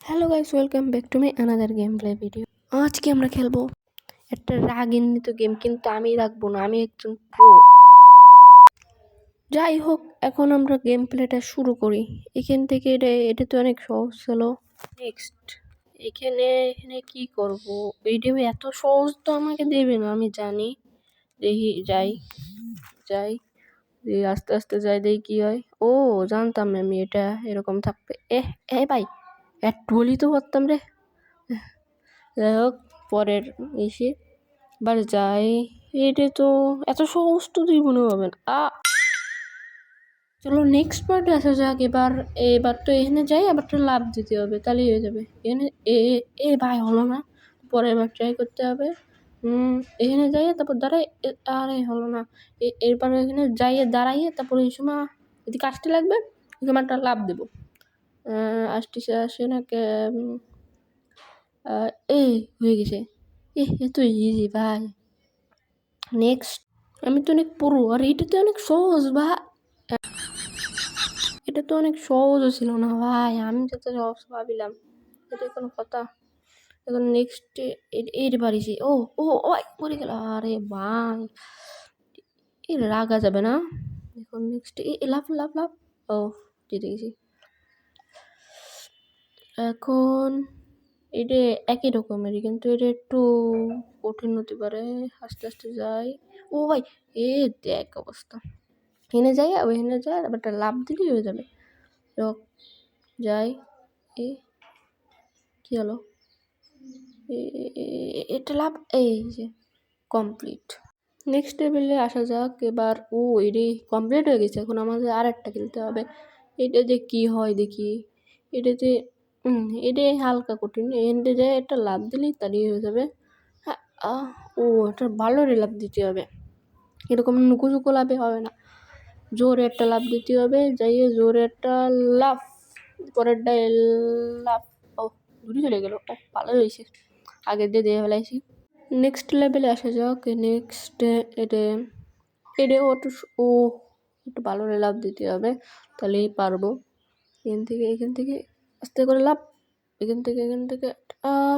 Hello guys, welcome back to my another game play video. আজকে আমরা খেলবো একটা রাগান্বিত গেম, কিন্তু আমি রাখবো না, আমি একজন প্রো। যাই হোক, এখন আমরা গেম প্লেটা শুরু করি। এখান থেকে এটা তো অনেক সহজ ছিল। নেক্সট এখানে এখানে কি করব? ভিডিও এত সহজ তো আমাকে দেবে না, আমি জানি। দেখি যাই যাই আস্তে আস্তে যাই, দেখি কি হয়। ও, জানতাম না আমি এটা এরকম থাকবে। ভাই, একটু বলি তো পারতাম রে। যাই হোক, পরের এসে এবার যাই। এটা তো এত সহজ তো জীবনে হবে না। চলো নেক্সট পার্টে আসা যাক। এবার তো এখানে যাই, আবার তো লাভ দিতে হবে, তাহলেই হয়ে যাবে। এখানে ভাই হলো না, পরের বার ট্রাই করতে হবে। এখানে যাই, তারপর দাঁড়াই। আরে হলো না। এরপর এখানে যাইয়ে দাঁড়াইয়ে তারপর এই সময় যদি কাজটি লাগবে এই সময় একটা লাভ দেবো। আসতেছে আসে না এই হয়ে গেছে। এত ইজি ভাই। নেক্সট, আমি তো অনেক পুরো, আর এটা তো অনেক সহজ ভাই। এটা তো অনেক সহজও ছিল না ভাই, আমি যত সহজ ভাবিলাম। এটা কোনো কথা? এখন নেক্সট এর পারিছি। ও ও ওই পড়ে গেল। আরে ভাই, এর রাগা যাবে না। এখন নেক্সট লাভ লাভ লাভ। ও, জিতে গেছি। এখন এটা একই রকমেরই, কিন্তু এটা একটু কঠিন হতে পারে। আস্তে আস্তে যাই। ও ভাই, দেখ অবস্থা। এখানে যাই, ওইখানে যাই, আবার একটা লাভ দিলেই হয়ে যাবে। যাই। কি হলো? এটা লাভ, এই যে কমপ্লিট। নেক্সট লেভেলে আসা যাক এবার। এটি কমপ্লিট হয়ে গেছে। এখন আমাদের আর একটা খেলতে হবে। এটাতে কি হয় দেখি। এটাতে এটা হালকা কঠিন। এখানটা যায় একটা লাভ দিলেই তাড়িয়ে হয়ে যাবে। হ্যাঁ, এটা ভালো লাভ দিতে হবে। এরকম নুকো লাভে হবে না, জোরে একটা লাভ দিতে হবে। যাইয়ে জোরে একটা লাভ, পরেরটা লাভ। ও, দূরে চলে গেল। ভালো হয়েছে, আগের দিয়ে ফেলাইছি। নেক্সট লেভেলে আসা যাক। নেক্সট এটাও একটু ভালো লাভ দিতে হবে, তাহলেই পারবো। এখান থেকে আস্তে করে লাভ। এখান থেকে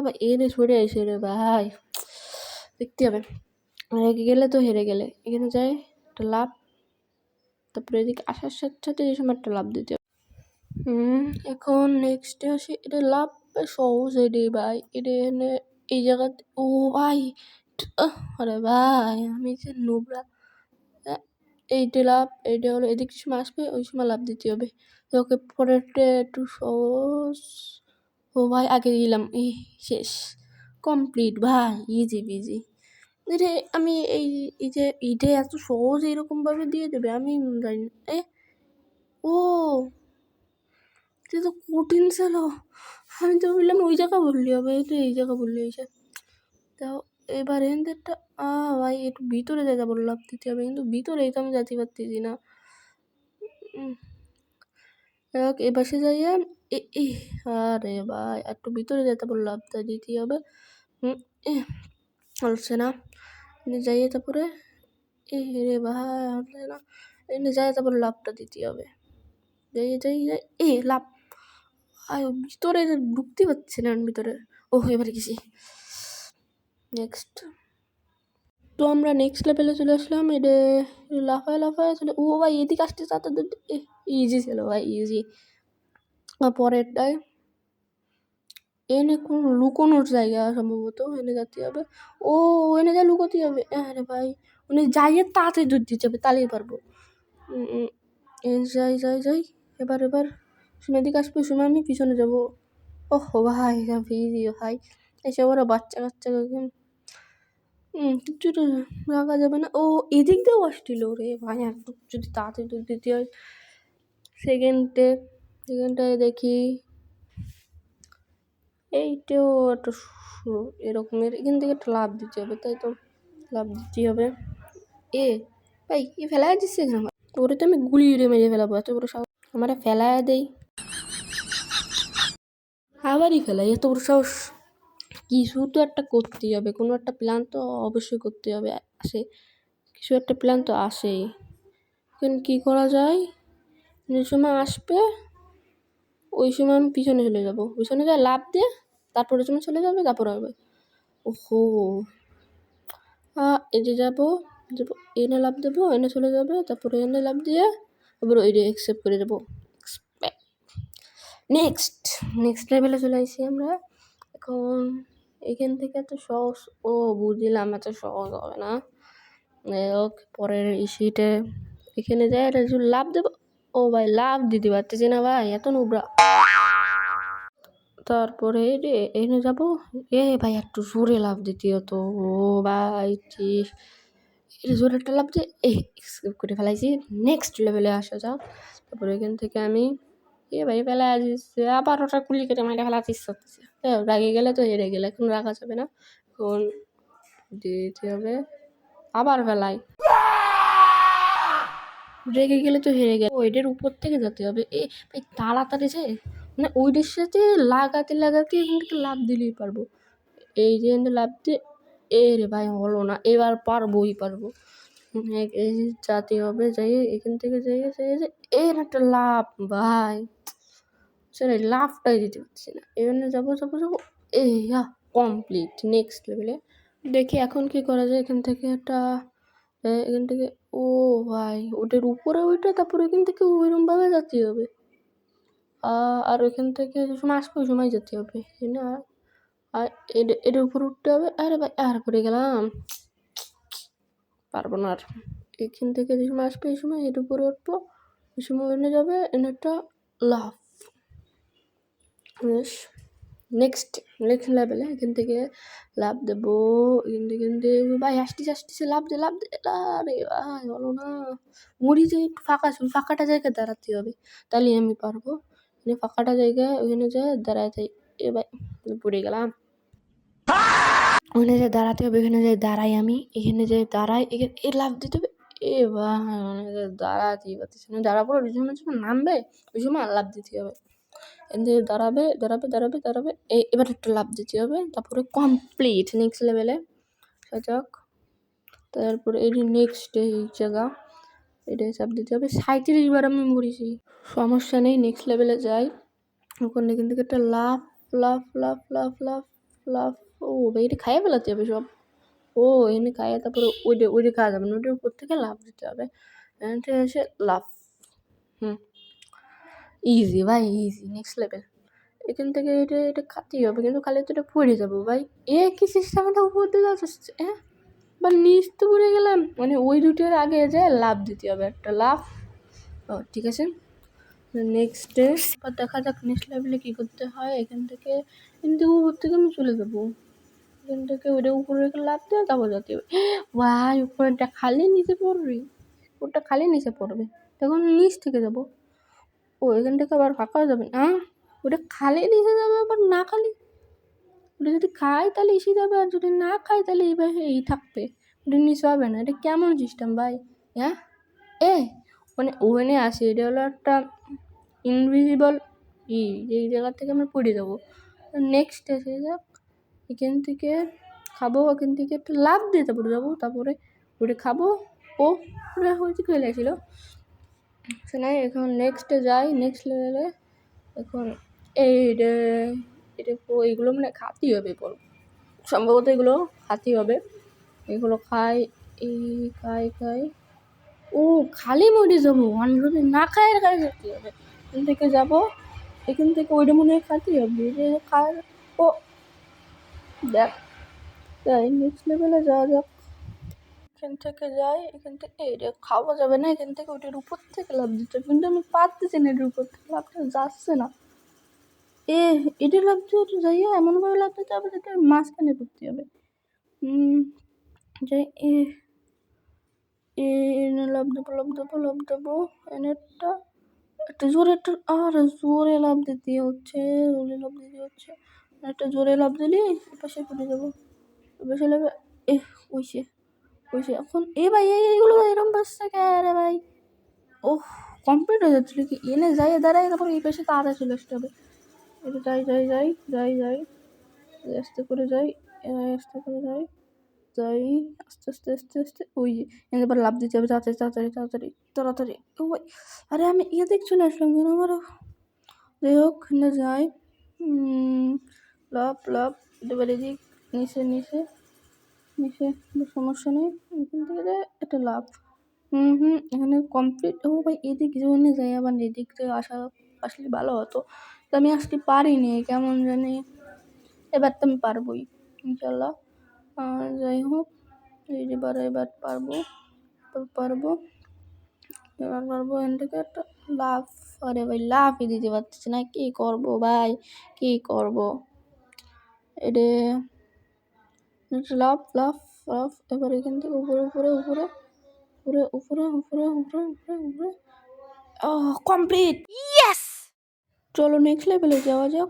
ভাই এনে সরে আসে রে ভাই, দেখতে হবে। রেগে গেলে তো হেরে গেলে। এখানে যায় একটা লাভ, তারপরে এদিকে আসার সাথে সাথে এই সময় একটা লাভ দিতে হবে। এখন নেক্সটে আসি। এটা লাভ সহজ এটাই ভাই। এটা এনে এই জায়গাতে। ও ভাই, আরে ভাই আমি যে নোবরা। এইটা লাভ, এইটা হলো এদিকে সময় আসবে, ওই সময় লাভ দিতে হবে। ওকে, পরেরটা একটু সহজ। ও ভাই, আগে দিলাম। শেষ, কমপ্লিট ভাই, ইজি বিজি। এটা আমি এই যে এইটা এত সহজ এরকমভাবে দিয়ে দেবে, আমি জানি না। ও, এটা তো কঠিন ছিল। আমি তো বললাম ওই জায়গা বললি হবে, এটা এই জায়গা বললি হয়েছে। তাও এবার এখানটা ভাই একটু ভিতরে যেতে বললাম দিতে হবে, কিন্তু ভিতরে তো আমি যেতে পারতেছি না। এবার সে যাইয়া আরে ভাই একটু ভিতরে যেতে বললাম, তা দিতে হবে। হচ্ছে না। যাইয়ে তারপরে রে ভাই হচ্ছে না। এনে যাই, তারপর লাভটা দিতে হবে। যাই লাভ। ভিতরে ঢুকতে পারছি না ভিতরে। এবারে গেছি। নেক্সট তো আমরা নেক্সট লেভেলে চলে আসলাম। এটা লাফায় চলে। ভাই এদিকে আসতে চাতে ইজি ছিল ভাই, ইজি। পরেরটায় এনে কোন লুকোনোর জায়গা সম্ভবত, এনে যেতে হবে। এনে যা লুকোতে হবে। আরে ভাই, উনি যাইয়ে তাড়াতাড়ি দুধ দিতে হবে, তাহলেই পারবো। যাই। এবার সময় দিকে আসবে, সময় আমি পিছনে যাবো। ভাই ইজি ভাই। এসে ওরা বাচ্চা কিছুটা রাখা যাবে না। এদিক দিয়েও আসছিল রে ভাই, একটু যদি তাড়াতাড়ি দুধ দিতে হয়। সেকেন্ডটায় দেখি। এইটাও একটা এরকমের, এখান থেকে একটা লাভ দিতে হবে, তাই তো লাভ দিতে হবে। ভাই ফেলায় দিচ্ছে কেন? ওরে তো আমি গুলি মেরে ফেলাবো, এত বড় সাহস আমার, ফেলায় দেই আবারই ফেলাই, এত বড় সাহস। কিছু তো একটা করতেই হবে, কোনো একটা প্ল্যান তো অবশ্যই করতে হবে। কিছু একটা প্ল্যান তো আসেই। এখন কী করা যায়? যে সময় আসবে ওই সময় আমি পিছনে চলে যাবো, পিছনে যা লাফ দিয়ে তারপর পিছনে চলে যাবে, তারপর হবে ওহো এই যে যাবো যাবো, এনে লাফ দেবো, এনে চলে যাবে, তারপরে এনে লাফ দিয়ে তারপরে ওই অ্যাকসেপ্ট করে দেবো। নেক্সট লেভেলে চলে আসি আমরা এখন। এখান থেকে এত সহজ, ও বুঝলাম এত সহজ হবে না। পরের ইসিতে এখানে যাই এটা লাভ দেবো। ও ভাই লাভ দিতে পারতেছি না ভাই, এত নোবরা। তারপরে এনে যাবো, ভাই একটু জোরে লাভ দিতে হতো। ও ভাই জোরে একটা লাভ দিয়ে স্কিপ করে ফেলাইছি। নেক্সট লেভেলে আসা যাক। তারপরে এখান থেকে আমি ভাই ফেলা আসছে, আবার ওটা কুলি কেটে মাইটা ফেলাতে ইচ্ছা হচ্ছে। রাগে গেলে তো হেরে গেলে, এখন রাখা যাবে না, এখন দিতে হবে আবার ফেলাই। রেগে গেলে তো হেরে গেল, ওইটার উপর থেকে যেতে হবে। ভাই তাড়াতাড়ি যে মানে ওইটার সাথে লাগাতে এখান থেকে লাভ দিলেই পারবো। এই যে লাভ দিয়ে রে ভাই হলো না, এবার পারবোই পারবো। এই যেতে হবে, যাই এখান থেকে যাই এর একটা লাভ ভাই, সেটা লাভটাই দিতে পারছি না। এখানে যাবো কমপ্লিট। নেক্সট লেভেলে দেখি এখন কি করা যায়। এখান থেকে ও ভাই ওটার উপরে ওইটা, তারপরে এখান থেকে ওইরকমভাবে যেতে হবে। আর ওইখান থেকে যে সময় আসবে ওই সময় যেতে হবে না, আর এটার উপরে উঠতে হবে। আরে ভাই আর পড়ে গেলাম, পারবো না আর। এখান থেকে যে সময় আসবে এই সময় এর উপরে উঠবো, ওই সময় এনে যাবে, এনে একটা লাভ। নেক্সট লেভেলে এখান থেকে লাভ দেবো, এখান থেকে ভাই আসতেছে লাভ দে আরে ভাই বলো না, মুড়ি যে একটু ফাঁকাটা জায়গায় দাঁড়াতে হবে, তাহলে আমি পারবো। ফাঁকাটা জায়গায় ওখানে যায় দাঁড়ায় যাই। ভাই পড়ে গেলাম, ওখানে যাই দাঁড়াতে হবে, এখানে যাই দাঁড়াই, আমি এখানে যাই দাঁড়াই, এ লাভ দিতে হবে। ভাই দাঁড়াতেই পারতেছি না, দাঁড়াবো ওই সময় নামবে ওই সময় লাভ দিতে হবে। এদের দাঁড়াবে, এবার একটা লাভ দিতে হবে, তারপরে কমপ্লিট। নেক্সট লেভেলে যাক। তারপরে এই নেক্সট এই জায়গা এটা হিসাব দিতে হবে। 37 বার আমি মরেছি, সমস্যা নেই। নেক্সট লেভেলে যাই, ওখানে এখান থেকে একটা লাভ। ও ভাই এটা খাইয়ে ফেলাতে হবে সব। ও এখানে খাইয়ে তারপরে ওইটা খাওয়া যাবে না, ওইটার উপর থেকে লাভ দিতে হবে। এসে লাভ ইজি ভাই, ইজি। নেক্সট লেভেল এখান থেকে এটা খাতেই হবে, কিন্তু খালি তো এটা পড়ে যাবো ভাই। কি সিস্টেমটা উপর দিয়ে যাচ্ছে, বা নিচ তো পড়ে গেলাম। মানে ওই দুটোর আগে যায় লাভ দিতে হবে, একটা লাভ। ঠিক আছে, নেক্সটে এবার দেখা যাক নেক্সট লেভেলে কী করতে হয়। এখান থেকে উপর থেকে আমি চলে যাবো, এখান থেকে ওইটা উপরে রেখে লাভ দিয়ে তারপর যাতে হবে। ভাই উপরেরটা খালি নিচে পড়বে, ওটা খালি নিচে পড়বে, তখন নিচ থেকে যাবো। ও এখান থেকে আবার ফাঁকা যাবে না, ওটা খালি নিচে যাবে, আবার না খালি ওটা যদি খাই তাহলে এসে যাবে, আর যদি না খাই তাহলে এইভাবে এই থাকবে, ওটা নিচে হবে না। এটা কেমন সিস্টেম ভাই? হ্যাঁ মানে ওখানে আসে, এটা হলো একটা ইনভিজিবল এই জায়গা থেকে আমি পড়ে যাবো। নেক্সট এসে যাক, এখান থেকে খাবো, এখান থেকে একটা লাভ দিয়ে তারপরে যাবো, তারপরে ওটা খাবো। ও ওটা হয়েছে চলে আসছিলো শোনাই। এখন নেক্সটে যাই, নেক্সট লেভেলে। এখন এটা এইগুলো মানে খাতেই হবে, সম্ভবত এগুলো খাতেই হবে। এগুলো খাই ও খালি মরে যাবো, যদি না খাই খাই যেতে হবে। এখান থেকে যাবো, এখান থেকে ওইটা মনে হয় খাতেই হবে, খায়। ও দেখ যাই নেক্সট লেভেলে যাওয়া যাক। এখান থেকে যাই, এখান থেকে এটা খাওয়া যাবে না, এখান থেকে ওইটার উপর থেকে লাভ দিতে হবে, কিন্তু আমি পারতেছি না, এটার উপর থেকে লাভটা যাচ্ছে না। এটা লাভ দিয়ে যাইয়া এমনভাবে লাভ দিতে হবে যাতে মাঝখানে পড়তে হবে। যাই এনে লাভ দেবো এনেরটা একটা জোরে জোরে লাভ দিতে হচ্ছে, একটা জোরে লাভ দিলে পাশে পড়ে যাবো, পাশে লাগবে। ওইসে এখন ভাই এইগুলো এরকম বাসছে কে রে ভাই? কমপ্লিট হয়ে যাচ্ছিল কি, এনে যাই দাঁড়াই, তারপর এই পাশে তাড়াতাড়ি চলে আসতে হবে। এটা যাই আস্তে করে যাই, আস্তে ওই এবার লাভ দিতে হবে, তাড়াতাড়ি। ও ভাই আরে আমি এদিক চলে আসলাম কেন? যাই হোক না যাই, লাভ লাভ এবার এদিক নিচে নিচে নিচে, সমস্যা নেই, এখান থেকে একটা লাভ। এখানে কমপ্লিট। ও ভাই এদিক জন্য যাই, আবার এদিক থেকে আসলে ভালো হতো, তো আমি আজকে পারিনি কেমন জানি, এবার তো আমি পারবোই ইনশাল্লাহ। যাই হোক এবার পারবো, এবার পারবো এখান থেকে একটা লাভ। আরে ভাই লাভই দিতে পারতেছি না, কি করব ভাই, কি করব? এটা লাভ লাভ লাভ। এবার এখান থেকে উপরে উপরে উপরে উপরে উপরে উপরে উপরে উপরে উপরে কমপ্লিট, ইয়েস। চলো নেক্সট লেভেলে যাওয়া যাক।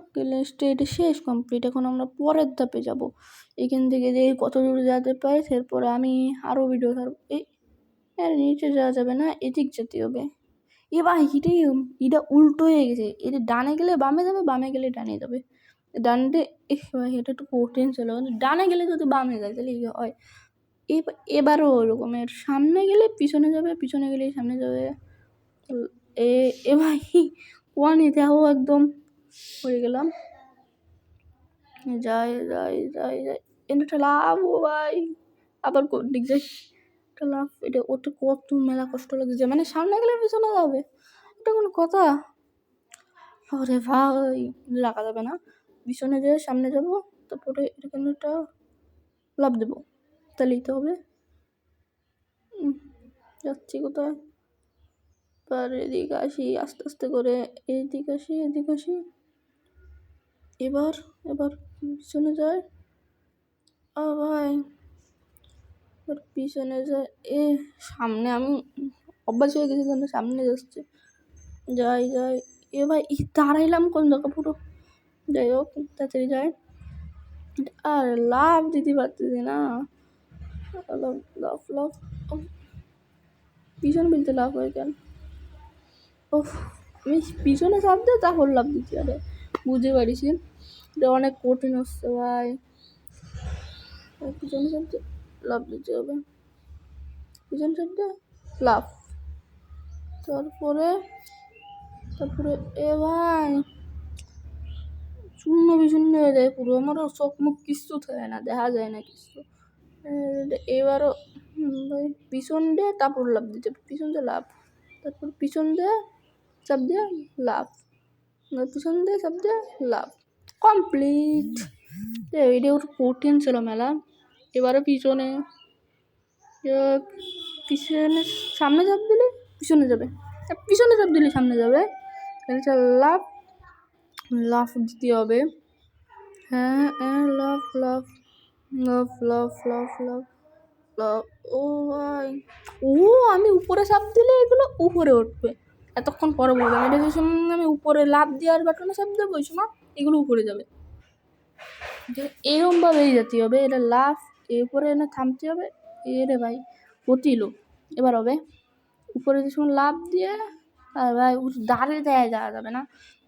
এটা শেষ কমপ্লিট, এখন আমরা পরের ধাপে যাব। এখান থেকে দেখি কত দূর যেতে পারে, এরপরে আমি আরও ভিডিও ছাড়ব। নিচে যাওয়া যাবে না, এদিক যেতে হবে। এবার এটা উল্টো হয়ে গেছে, এটা ডানে গেলে বামে যাবে, বামে গেলে ডানে যাবে। ডানটে এটা একটু কঠিন ছিল, ডানে গেলে যদি বামে যায় তাহলে হয়। এবারও ওরকমের, সামনে গেলে পিছনে যাবে, পিছনে গেলে সামনে যাবে। এ ভাই ওয়ানে যাও, একদম হয়ে গেলাম। যাই যাই যাই যাই, এটা লাভ। ও ভাই আবার কোন দিক যাই, এটা লাভ। এটা ওটা কত মেলা কষ্ট লাগছে, মানে সামনে গেলে পিছনে যাবে, এটা কোনো কথা? আরে ভাই লাগা যাবে না, পিছনে যেয়ে সামনে যাবো, তারপরে এখানে একটা লাভ দেবো, তাহলেই তো হবে। যাচ্ছি কোথায়? এবার এদিকে আসি আস্তে আস্তে করে, এদিকে আসি এদিকে আসি। এবার এবার পিছনে যায়, ভাই এবার পিছনে যায়। সামনে আমি অভ্যাস হয়ে গেছি, সামনে যাচ্ছে, যাই যাই। ভাই দাঁড়াইলাম কোন জায়গা পুরো। যাই হোক তাড়াতাড়ি যায়, আর লাভ দিতে পারতেছি না। লাভ লাভ লাভ, পিছনে বলতে লাভ হয়ে কেন? ও আমি পিছনে চাপ দিয়ে তারপর লাভ দিচ্ছি, আরে বুঝতে পারিছি এটা অনেক কঠিন হচ্ছে ভাই। পিছনে চাপ দিয়ে লাভ দিতে হবে, পিছনে চাপ দিয়ে লাভ, তারপরে তারপরে ভাই শূন্য বিশূন্য হয়ে যায় পুরো, আমারও চোখ মুখ কিচ্ছু থাকে না, দেখা যায় না কিছু। এবারও ভাই পিছন দিয়ে তারপর লাভ দিতে, পিছন দিয়ে লাভ, তারপর পিছন দিয়ে চাপ দিয়ে লাভ, পিছন দিয়ে চাপ দিয়ে লাভ, কমপ্লিট। এটা ওর কঠিন ছিল মেলা। এবারে পিছনে পিছনে, সামনে চাপ দিলে পিছনে যাবে, পিছনে চাপ দিলে সামনে যাবে, এটা লাভ লাভ দিতে হবে। হ্যাঁ লাভ লাভ লাভ লাভ লাভ লাভ লাভ। ও ভাই আমি উপরে চাপ দিলে এগুলো উপরে উঠবে, এতক্ষণ পরে বললাম এটা যে আমি উপরে লাভ দেওয়ার বাটনে চাপ দেবো, ওই সময় এগুলো উপরে যাবে, এরমভাবে যেতে হবে। এটা লাভ এরপরে এনে থামতে হবে। রে ভাই পতিলো, এবার হবে উপরে যে সময় লাভ দিয়ে, আর ভাই দাঁড়িয়ে দেয়া যাওয়া যাবে না,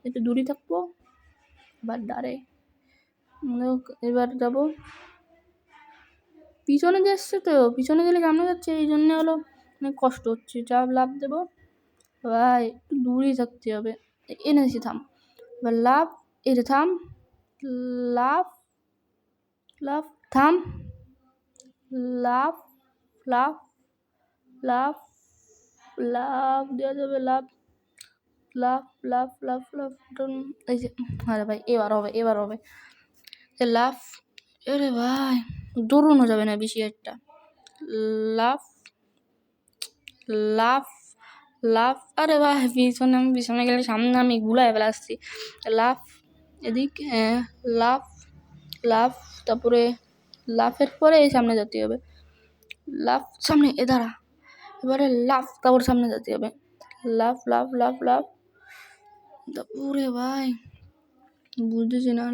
একটু দূরে থাকবো। এবার দাঁড়ে এবার যাবো, পিছনে যাচ্ছে তো, পিছনে গেলে সামনে যাচ্ছে, এই জন্য হলো অনেক কষ্ট হচ্ছে। চাপ লাভ দেবো ভাই, একটু দূরেই থাকতে হবে। এনেছি থাম, এবার লাভ, এটা থাম, লাভ লাভ থাম, লাভ লাভ লাভ লাভ দেওয়া যাবে, লাভ লাভ লাভ লাভ লাভ। এই যে আরে ভাই এবার হবে, এবার হবে লাভ। আরে ভাই দৌড়ানো যাবে না বেশি একটা, লাভ লাভ লাভ। আরে ভাই পিছনে, আমি পিছনে গেলে সামনে আমি গুলায় বেলাচ্ছি, লাভ এদিক লাভ লাভ, তারপরে লাফের পরে এই সামনে যেতে হবে, লাভ সামনে দাঁড়া, এবারে লাভ তারপর সামনে যেতে হবে, লাভ লাভ লাভ লাভ। তারপরে ভাই বুঝতেছি না,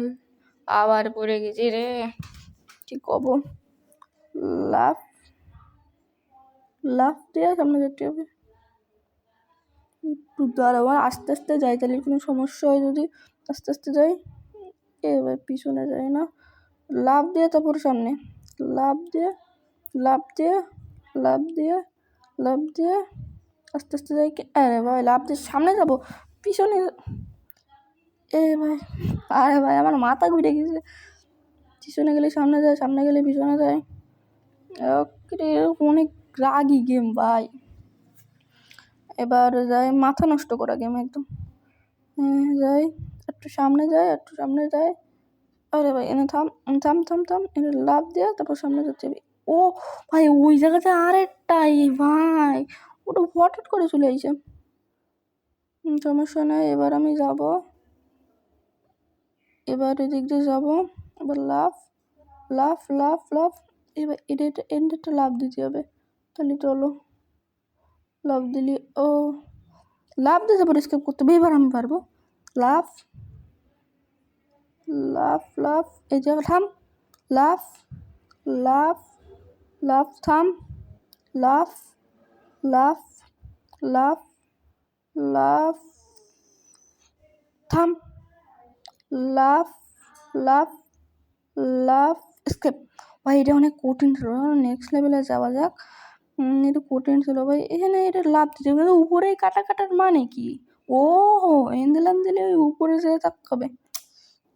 আবার পড়ে গেছি রে, কি কব? লাভ লাভ দিয়ে সামনে যেতে হবে, একটু দাঁড়াও, আস্তে আস্তে যাই, তাহলে কোনো সমস্যা হয় যদি আস্তে আস্তে যাই। এবার পিছনে যাই না, লাভ দিয়ে তারপর সামনে, লাভ দিয়ে লাভ দিয়ে লাভ দিয়ে লাভ দিয়ে আস্তে আস্তে যাই। আরে ভাই লাভ দিয়ে সামনে যাবো, পিছনে এ ভাই, আরে ভাই আমার মাথা ঘুরে গেছে। পিছনে গেলে সামনে যায়, সামনে গেলে পিছনে যায়। অনেক রাগি গেম ভাই। এবার যাই, মাথা নষ্ট করা গেম একদম। যাই, একটু সামনে যায়, একটু সামনে যায়। আরে ভাই এনে থাম থাম থাম থাম, এনে লাভ দিয়ে তারপর সামনে যাচ্ছে। ও ভাই ওই জায়গাতে আরেকটাই ভাই, ওটা হঠাৎ করে চলে আইছে। সমস্যা নাই, এবার আমি যাব, এবার এদিক দিয়ে যাবো। এবার লাফ লাফ লাফ লাফ, এবার এটা লাভ দিতে হবে। তাহলে চলো, লাভ দিলি, ও লাভ দিতে পারি, স্কেপ করতে হবে। এবার আমি পারবো। লাফ লাফ লাফ, এই জায়গা থাম, লাফ লাফ লাফ থাম, লাফ লাফ লাফ লাফ থাম, লাফ লাফ লাফ স্কেপ। ভাই এটা অনেক কঠিন ছিল, নেক্সট লেভেলে যাওয়া যাক। এটা কঠিন ছিল ভাই। এখানে এটা লাভ দিতে হবে, উপরেই কাটার মানে কি? ও এন্দিলাম দিলে ওই উপরে যেয়ে থাকতে হবে।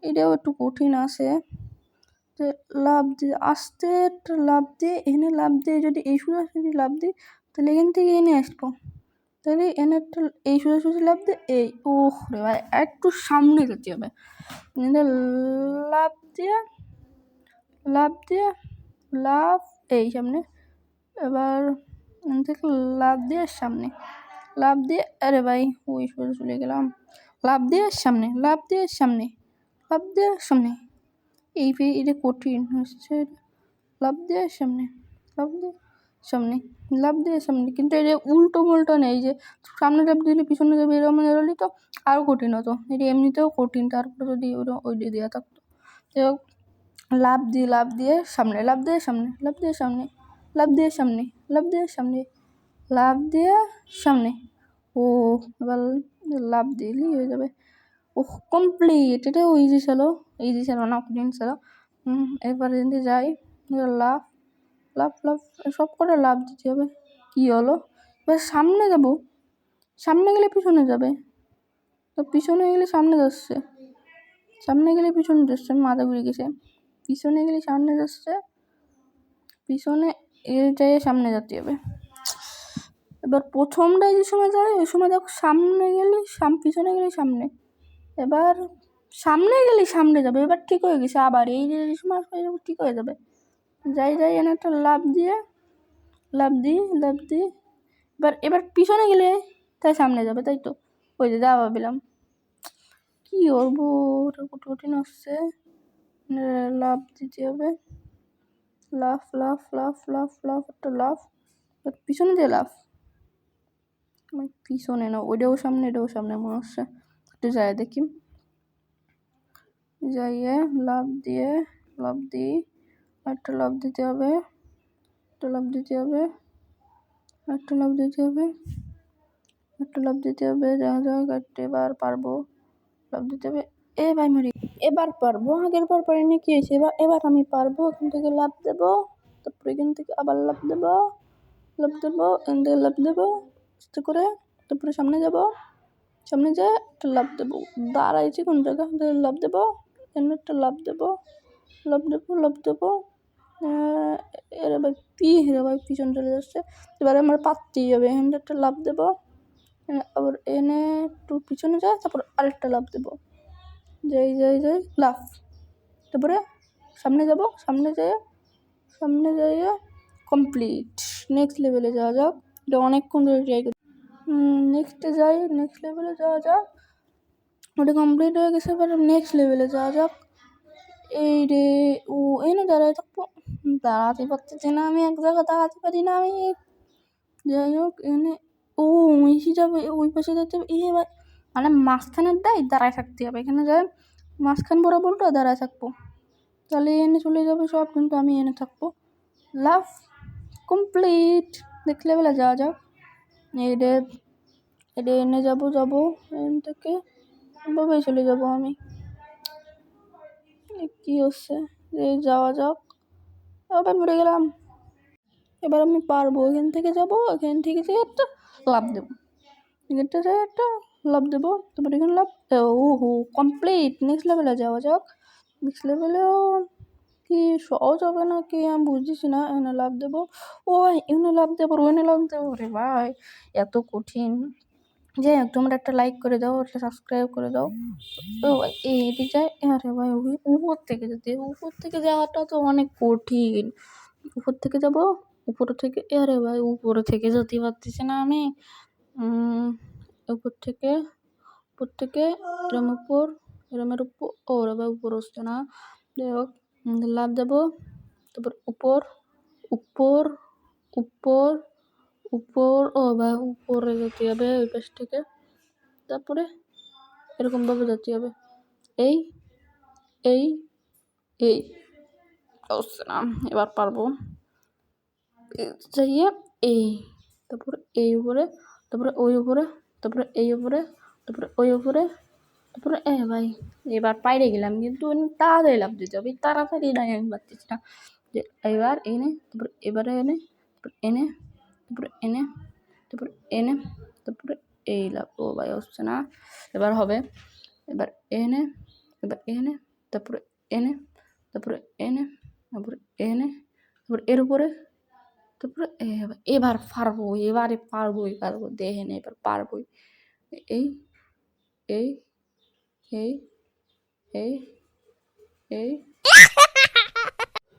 এটাও একটু কঠিন আছে। লাভ দিয়ে আস্তে একটা লাভ দিয়ে, এখানে লাভ দিয়ে যদি এই সোজাসুজি লাভ দিই তাহলে এখান থেকে এনে আসবো। তাহলে এনে একটা এই সোজাসুজি লাভ দিয়ে এই, ও রে ভাই একটু সামনে যেতে হবে। লাভ দিয়ে লাভ দিয়ে লাভ এই সামনে, এবার এখান থেকে লাভ দিয়ে সামনে, লাভ দিয়ে, আরে ভাই ওই সোজা চলে গেলাম। লাভ দিয়ে সামনে, লাভ দিয়ে সামনে, লাভ দিয়ে সামনে। এটা কঠিন হচ্ছে। লাভ দিয়ে সামনে, লাভ দিয়ে সামনে, লাভ দিয়ে সামনে, কিন্তু এটা উল্টো পাল্টা নেই যে সামনে লাভ দিলে পিছনে যাবে, এরকম এরলি তো আরও কঠিন হতো। এটা এমনিতেও কঠিন, তারপরে যদি ওই দিয়ে দেওয়া থাকতো। তো লাভ দিয়ে সামনে, লাভ দিয়ে সামনে, লাভ দিয়ে সামনে, লাভ দিয়ে সামনে, লাভ দিয়ে সামনে, লাভ দিয়ে সামনে। ও এবার লাভ দিলেই হয়ে যাবে। ও কমপ্লিট। এটাও ইজি ছিল, না কঠিন ছিল। এবার যদি যাই, লাভ লাভ লাভ সব করে লাভ দিতে হবে। কী হলো? এবার সামনে যাব, সামনে গেলে পিছনে যাবে, তো পিছনে গেলে সামনে যাচ্ছে, সামনে গেলে পিছনে যাচ্ছে, মাথা ঘুরে গেছে। পিছনে গেলে সামনে যাচ্ছে, পিছনে যাই সামনে যেতে হবে। এবার প্রথমটাই যে সময় যায় ওই সময় দেখো সামনে গেলে পিছনে গেলে সামনে, এবার সামনে গেলে সামনে যাবে। এবার ঠিক হয়ে গেছে, আবার এই যে সময় ঠিক হয়ে যাবে। যাই এনে একটা লাভ দিয়ে লাভ দিই, এবার পিছনে গেলে তাই সামনে যাবে, তাই তো ওই যে যাওয়া ভাবিলাম। কী করবো, ওটা কঠিন আসছে। লাভ দিতে হবে, লাফ লাফ লাফ লাফ লাফ, একটা লাফ, পিছনে দিয়ে লাফ, পিছনে না, ওইটাও সামনে এটাও সামনে মনে হচ্ছে। একটু যাই দেখি, যাইয়ে লাভ দিই, একটা লাভ দিতে হবে, একটা লাভ দিতে হবে, একটা লাভ দিতে হবে, একটা লাভ দিতে হবে। এবার পারবো, লাভ দিতে হবে। এ ভাই মরি, এবার পারবো, আগের বার পারিনি, কি হয়েছে? এবার আমি পারবো। এখান থেকে লাভ দেবো, তারপরে এখান থেকে আবার লাভ দেবো, এখান থেকে লাভ দেবো আস্তে করে, তারপরে সামনে যাবো, সামনে যেয়ে একটা লাভ দেবো। দাঁড়াইছি কোন জায়গা, লাভ দেবো, এখানে একটা লাভ দেবো, লাভ দেবো। এরে ভাই ভাই পিছন চলে যাচ্ছে। এবারে আমার পাততেই হবে, এখানে একটা লাভ দেবো, আবার এনে একটু পিছনে যায়, তারপর আরেকটা লাভ দেবো। যাই লাফ, তারপরে সামনে যাব, সামনে যাইয়ে কমপ্লিট। নেক্সট লেভেলে যাওয়া যাক। এটা অনেকক্ষণ ধরে ট্রাই করি। নেক্সট লেভেলে যাওয়া যাক। ওটা কমপ্লিট হয়ে গেছে, এবার নেক্সট লেভেলে যাওয়া যাক। এই রে, ও এনে দাঁড়ায় থাকবো, দাঁড়াতে পারতেছি না আমি, এক জায়গায় দাঁড়াতে পারি না আমি। যাই হোক এনে, ও এসে যাবে, ওই পাশে যেতে হবে। এবার মানে মাঝখানের দাঁড়ায় থাকতে হবে, এখানে যাই মাঝখান বরাবরটা দাঁড়ায় থাকবো, তাহলে এনে চলে যাবে সব, কিন্তু আমি এনে থাকবো। লাভ কমপ্লিট। নেক্সট লেভেলে যাওয়া যাক। এটা এনে যাবো, এখান থেকে এভাবেই চলে যাবো আমি। কি হচ্ছে, যাওয়া যাক। আবার মরে গেলাম। এবার আমি পারবো, এখান থেকে যাবো, এখান থেকে একটা লাভ দেবো, এখানটা একটা লাভ দেবো, তারপরে এখানে লাভ। ও হো কমপ্লিট। নেক্সট লেভেলে যাওয়া যাক। নেক্সট লেভেলেও কি সহজ হবে না কি আমি বুঝতেছি না। এখানে লাভ দেবো, ও এখানে লাভ দেবো, ওখানে লাভ দেবো। রে ভাই এত কঠিন। যাই হোক, তোমরা একটা লাইক করে দাও, একটা সাবস্ক্রাইব করে দাও। ও ভাই এটি যায়। আরে ভাই উপর থেকে যেতে, উপর থেকে যাওয়াটা তো অনেক কঠিন। উপর থেকে যাব, উপর থেকে, আরে ভাই উপরে থেকে যেতে পারতেছি না আমি। উপর থেকে, উপর থেকে এরম উপর, এরমের উপর। ও রে ভাই উপর হচ্ছে না। যাই হোক, লাভ দেবো, তারপর উপর, উপর, উপর, উপর। ও ভাই উপরে যেতে হবে ওই পাশ থেকে, তারপরে এরকমভাবে যেতে হবে। এই এই এই হচ্ছে না, এবার পারবো। যাইয়ে এই, তারপরে এই উপরে, তারপরে ওই উপরে, তারপরে এই উপরে, তারপরে ওই উপরে, তারপরে ভাই এবার পাইরে গেলাম, কিন্তু তাড়াতাড়ি লাভ দিতে হবে, তাড়াতাড়ি নাই আমি পারতেছি না। যে এবার এনে, তারপরে এবারে এনে, তারপরে এনে, তারপরে এনে, তারপরে এনে, তারপরে এই লাভ। ও ভাই হচ্ছে না, এবার হবে। এবার এনে, এবার এনে, তারপরে এনে, তারপরে এনে, তারপরে এনে, তারপরে এর উপরে, তারপরে এবার পারবো, এবারে পারবোই পারবো, দেখেন এবার পারবোই। এই এই এই এই এই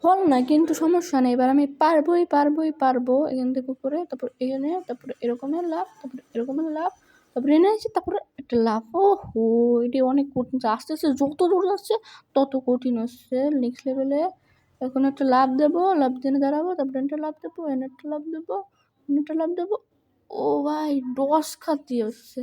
হল না, কিন্তু সমস্যা নেই, এবার আমি পারবোই পারবোই পারবো। এখান থেকে উপরে, তারপর এখানে, তারপরে এরকমের লাভ, তারপরে এরকমের লাভ, তারপরে এনে আছে, তারপরে একটা লাভ। ও হো এটি অনেক কঠিন, আস্তে আস্তে যত দূর যাচ্ছে তত কঠিন হচ্ছে। নেক্সট লেভেলে এখন একটা লাভ দেবো, লাভ দিয়ে দাঁড়াবো, তারপরে একটা লাভ দেবো, এনে একটা লাভ দেবো, এনে একটা লাভ দেবো। ও ভাই ডস খাতি হচ্ছে।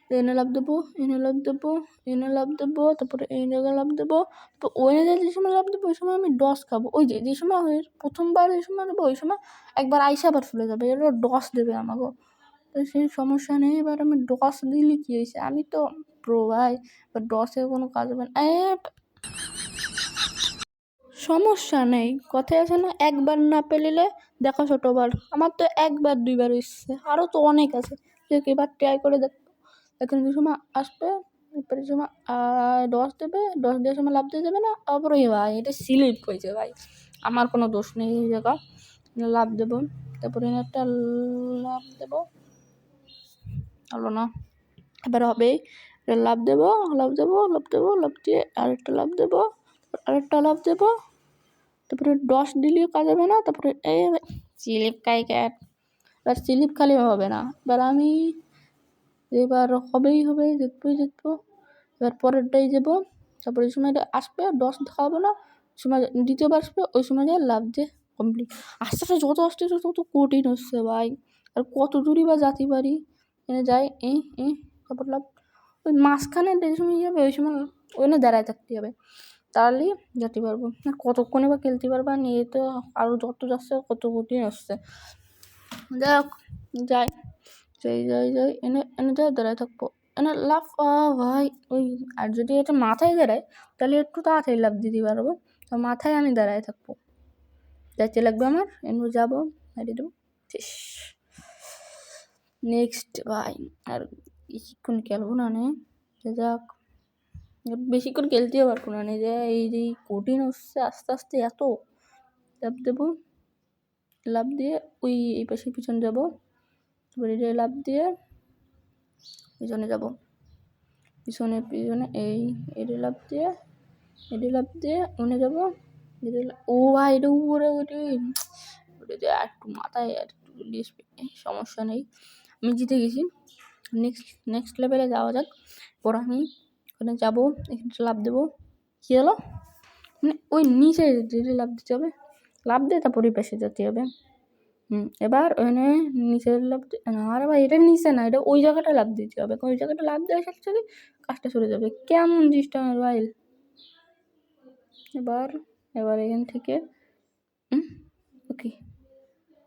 এনে লাভ দেবো, এনে লাভ দেবো, এনে লাভ দেবো, তারপরে এই জায়গায় লাভ দেবো। তো ওই যে সময় লাভ দেবো ওই সময় আমি ডস খাবো। ওই যে সময় প্রথমবার এই সময় দেবো ওই সময় একবার আইসা আবার ফুলে যাবে, এগুলো ডস দেবে আমাকে। তো সেই সমস্যা নেই, এবার আমি ডস দিলে কি হয়েছে, আমি তো প্রো ভাই, এবার ডসে কোনো কাজ হবে না। সমস্যা নেই, কথায় আছে না, একবার না পেলিলে দেখা ছোটবার। আমার তো একবার দুইবার হচ্ছে, আরও তো অনেক আছে, যে এবার ট্রাই করে দেখবো। এখন যে সময় আসবে, এরপরে সময় ডস দেবে, ডস দেওয়ার সময় লাভ দিয়ে যাবে না, তারপরে ভাই এটা স্লিপ হয়েছে ভাই, আমার কোনো দোষ নেই এই জায়গা। লাভ দেবো, তারপরে একটা লাভ দেবো, হলো না, এবার হবে। লাভ দেবো, লাভ দেবো, লাভ দেবো, লাভ দিয়ে আরেকটা লাভ দেবো, আরেকটা লাভ দেবো, তারপরে ডস দিলেও কাজ হবে না, তারপরে এই স্লিপ কাই ক্যাট। এবার স্লিপ খালি হবে না, এবার আমি এবার হবেই হবে, জিতবোই জিতবো। এবার পরেরটাই যাবো, তারপরে এই সময়টা আসবে, ডস দেখাবো না, সময় দ্বিতীয়বার আসবে, ওই সময় লাভ দিয়ে কমপ্লিট। আস্তে আস্তে যত আসতে তত কঠিন হচ্ছে ভাই, আর কত দূরই বা যেতে পারি। এনে যাই তারপর লাভ, ওই মাঝখানে যে সময় যাবে ওই সময় ওখানে দাঁড়ায় থাকতে হবে, তাহলেই যেতে পারবো। আর কতক্ষণে বা খেলতে পারবা নিয়ে, তো আরও যত যাচ্ছে কত কঠিন আসছে। যাই হোক, যাই যাই যাই যাই এনে এনে যাই দাঁড়ায় থাকবো, এনে লাভ। ভাই ওই আর যদি এটা মাথায় দাঁড়ায় তাহলে একটু তাড়াতাড়ি লাভ দিতে পারবো, তো মাথায় আমি দাঁড়ায় থাকবো, যাইতে লাগবে আমার, এনে যাবো, হারিয়ে দেবো, শেষ। নেক্সট ভাই আর বেশিক্ষণ খেলবো না নে, যাক বেশিক্ষণ খেলতেও পারবো না নে, যে এই যে কঠিন হচ্ছে আস্তে আস্তে এত। লাভ দেবো, লাভ দিয়ে ওই এই পাশে পিছন যাবো, তারপরে এটা লাভ দিয়ে পিছনে যাব, পিছনে পিছনে এই এটা লাভ দিয়ে, এটা লাভ দিয়ে ওনে যাবো, ও ভাই এটা উপরে ওটা ওটা একটু মাথায় আর একটু সমস্যা নেই, আমি জিতে গেছি। নেক্সট লেভেলে যাওয়া যাক। পর আমি ওখানে যাবো, এখানে লাভ দেবো, কী হলো, মানে ওই নিচে যেটা লাভ দিতে হবে, লাভ দিয়ে তারপর ওই পাশে যেতে হবে। এবার ওখানে নিচের লাভ না, আরে ভাই এটা নিচে না, এটা ওই জায়গাটা লাভ দিতে হবে, ওই জায়গাটা লাভ দেওয়ার সাথে সাথে কাজটা সরে যাবে, কেমন জিনিসটা আমার ভাই। এবার এবার এখান থেকে ওকে,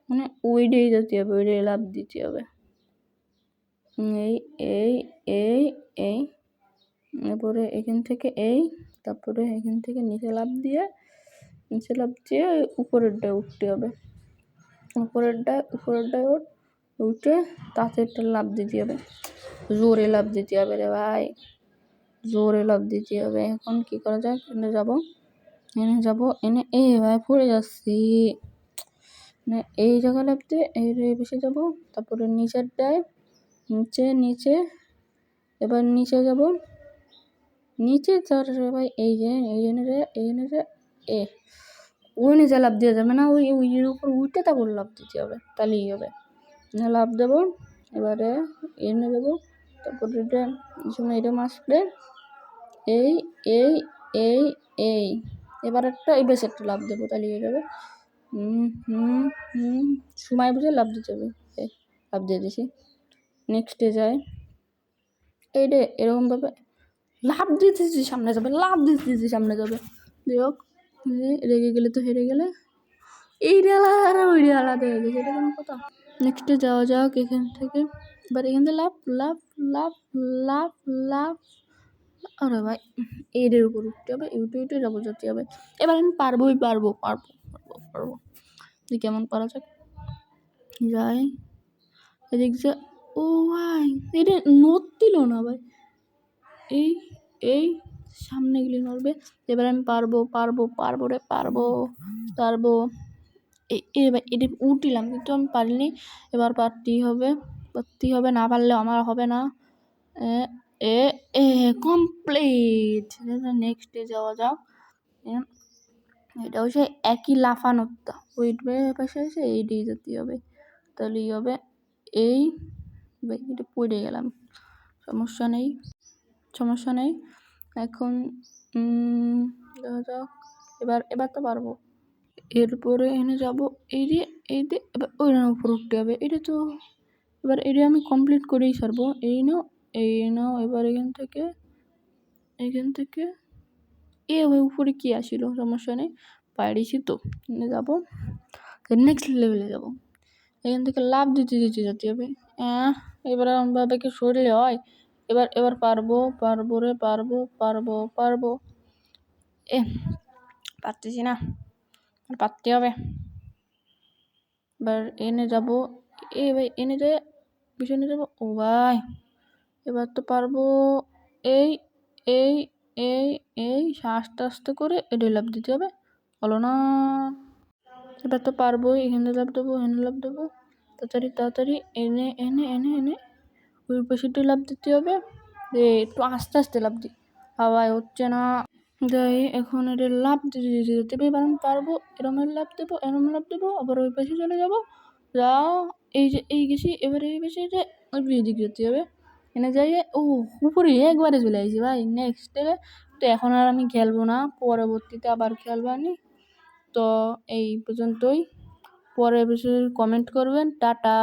মানে ওইটাই যেতে হবে, ওইটাই লাভ দিতে হবে। এই এই এই এই এরপরে এখান থেকে এই, তারপরে এখান থেকে নিচে লাভ দিয়ে উপরেরটায় উঠতে হবে, উপরেরটায় উঠ, উঠে তাতে একটা লাফ দিতে হবে, জোরে লাফ দিতে হবে রে ভাই, জোরে লাফ দিতে হবে। এখন কি করা যায়, এনে যাবো এনে ভাই পড়ে যাচ্ছি, এই জায়গা লাফ দিয়ে এই বসে যাবো, তারপরে নিচের ডায় নিচে এবার নিচে যাব, নিচে তার ভাই এই জন্য এ ওই নিচে লাফ দিয়ে যাবে না, ওই উপর উঠে তারপর লাফ দিতে হবে, তাহলেই হবে। লাফ দেবো, এবারে এনে দেবো, তারপরে এটা মাসলে এই এই এই এই এবার একটা এই বেশ একটা লাফ দেবো, তাহলে হয়ে যাবে। সময় বুঝে লাফ দিতে হবে, লাফ দিয়ে দিছি। নেক্সটে যায় এইটা এরকমভাবে লাফ দিতেছি সামনে যাবে, লাফ দিতেছি সামনে যাবে। যাই হোক, রেগে গেলে তো হেরে গেলে, এইটা আলাদা ওইটা আলাদা হয়ে গেছে, এটা কোনো কথা। নেক্সটে যাওয়া যাক এখান থেকে, এবার এখান থেকে লাফ লাফ লাফ লাফ লাফ, আরে ভাই এইটার উপর উঠতে হবে, উঠে যাবো যেতে হবে। এবার আমি পারবো কেমন পারা যাক, যাই এদিক যা। ও ভাই এটা নড়ছিল না ভাই, এই সামনে গেলে নড়বে। এবার আমি পারবো এবার এটা উঠিলাম, কিন্তু আমি পারিনি, এবার পারতেই হবে, না পারলে আমার হবে না। কমপ্লিট। নেক্সটে যাওয়া যাক, এটা হচ্ছে একই লাফানোটা, ওই পাশে এসে এইটাই যেতে হবে, তাহলেই হবে। এটা পড়ে গেলাম, সমস্যা নেই। এখন দেখা যাক, এবার তো পারবো। এরপরে এনে যাবো এই দিয়ে এবার ওই উপর উঠতে হবে, এটা তো এবার এটা আমি কমপ্লিট করেই ছাড়বো। এই নাও এবার এখান থেকে ওই উপরে কি আসিল, সমস্যা নেই, পারিছি তো। এনে যাবো, নেক্সট লেভেলে যাবো, এখান থেকে লাভ দিতে যেতে হবে। এবার আমাদের কি শরীরে হয়, এবার পারবো পারতেছি না, পারতে হবে। এবার এনে যাবো, ভাই এনে যায় পিছনে যাবো, ও ভাই এবার তো পারবো। এই আস্তে করে এটা লাভ দিতে হবে, হলো না। এবার তো পারবোই, এখানে লাভ দেবো, তাড়াতাড়ি এনে ওই পাশেটা লাভ দিতে হবে। একটু আস্তে লাভ দিই, হাওয়ায় হচ্ছে না। যাই এখন এটা লাভ দিতে এবার আমি পারবো, এরম লাভ দেবো, আবার ওই পাশে চলে যাবো। যাও এই গেছি, এবার এই পাশে ওই দিক যেতে হবে, এনে যাই উপরে একবারে চলে আসি ভাই। নেক্সট তো এখন আর আমি খেলবো না, পরবর্তীতে আবার খেলবানি। তো এই পর্যন্তই, পরে বিষয়ে কমেন্ট করবেন, টাটা।